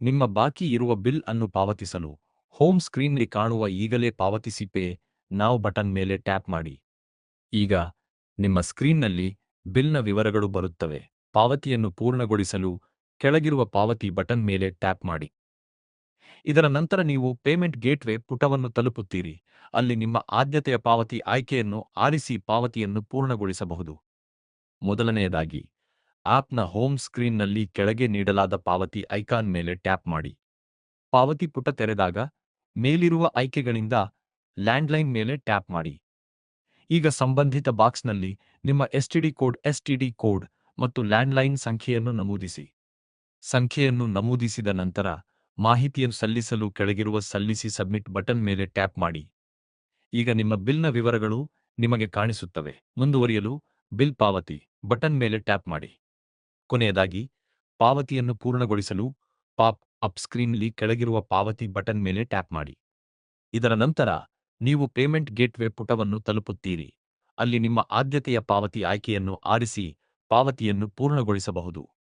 ನಿಮ್ಮ ಬಾಕಿ ಇರುವ ಬಿಲ್ ಅನ್ನು ಪಾವತಿಸಲು ಹೋಮ್ ಸ್ಕ್ರೀನ್ನಲ್ಲಿ ಕಾಣುವ ಈಗಲೇ ಪಾವತಿಸಿ ಪೇ ನಾವ್ ಬಟನ್ ಮೇಲೆ ಟ್ಯಾಪ್ ಮಾಡಿ. ಈಗ ನಿಮ್ಮ ಸ್ಕ್ರೀನ್ನಲ್ಲಿ ಬಿಲ್ನ ವಿವರಗಳು ಬರುತ್ತವೆ. ಪಾವತಿಯನ್ನು ಪೂರ್ಣಗೊಳಿಸಲು ಕೆಳಗಿರುವ ಪಾವತಿ ಬಟನ್ ಮೇಲೆ ಟ್ಯಾಪ್ ಮಾಡಿ. ಇದರ ನಂತರ ನೀವು ಪೇಮೆಂಟ್ ಗೇಟ್ವೇ ಪುಟವನ್ನು ತಲುಪುತ್ತೀರಿ. ಅಲ್ಲಿ ನಿಮ್ಮ ಆದ್ಯತೆಯ ಪಾವತಿ ಆಯ್ಕೆಯನ್ನು ಆರಿಸಿ ಪಾವತಿಯನ್ನು ಪೂರ್ಣಗೊಳಿಸಬಹುದು. ಮೊದಲನೆಯದಾಗಿ ಆಪ್ನ ಹೋಮ್ ಸ್ಕ್ರೀನ್ನಲ್ಲಿ ಕೆಳಗೆ ನೀಡಲಾದ ಪಾವತಿ ಐಕಾನ್ ಮೇಲೆ ಟ್ಯಾಪ್ ಮಾಡಿ. ಪಾವತಿ ಪುಟ ತೆರೆದಾಗ ಮೇಲಿರುವ ಆಯ್ಕೆಗಳಿಂದ ಲ್ಯಾಂಡ್ಲೈನ್ ಮೇಲೆ ಟ್ಯಾಪ್ ಮಾಡಿ. ಈಗ ಸಂಬಂಧಿತ ಬಾಕ್ಸ್ನಲ್ಲಿ ನಿಮ್ಮ ಎಸ್ಟಿಡಿ ಕೋಡ್ ಮತ್ತು ಲ್ಯಾಂಡ್ಲೈನ್ ಸಂಖ್ಯೆಯನ್ನು ನಮೂದಿಸಿ. ಸಂಖ್ಯೆಯನ್ನು ನಮೂದಿಸಿದ ನಂತರ ಮಾಹಿತಿಯನ್ನು ಸಲ್ಲಿಸಲು ಕೆಳಗಿರುವ ಸಲ್ಲಿಸಿ ಸಬ್ಮಿಟ್ ಬಟನ್ ಮೇಲೆ ಟ್ಯಾಪ್ ಮಾಡಿ. ಈಗ ನಿಮ್ಮ ಬಿಲ್ನ ವಿವರಗಳು ನಿಮಗೆ ಕಾಣಿಸುತ್ತವೆ. ಮುಂದುವರಿಯಲು ಬಿಲ್ ಪಾವತಿ ಬಟನ್ ಮೇಲೆ ಟ್ಯಾಪ್ ಮಾಡಿ. ಕೊನೆಯದಾಗಿ ಪಾವತಿಯನ್ನು ಪೂರ್ಣಗೊಳಿಸಲು ಪಾಪ್ ಅಪ್ ಸ್ಕ್ರೀನ್ನಲ್ಲಿ ಕೆಳಗಿರುವ ಪಾವತಿ ಬಟನ್ ಮೇಲೆ ಟ್ಯಾಪ್ ಮಾಡಿ. ಇದರ ನಂತರ ನೀವು ಪೇಮೆಂಟ್ ಗೇಟ್ವೇ ಪುಟವನ್ನು ತಲುಪುತ್ತೀರಿ. ಅಲ್ಲಿ ನಿಮ್ಮ ಆದ್ಯತೆಯ ಪಾವತಿ ಆಯ್ಕೆಯನ್ನು ಆರಿಸಿ ಪಾವತಿಯನ್ನು ಪೂರ್ಣಗೊಳಿಸಬಹುದು.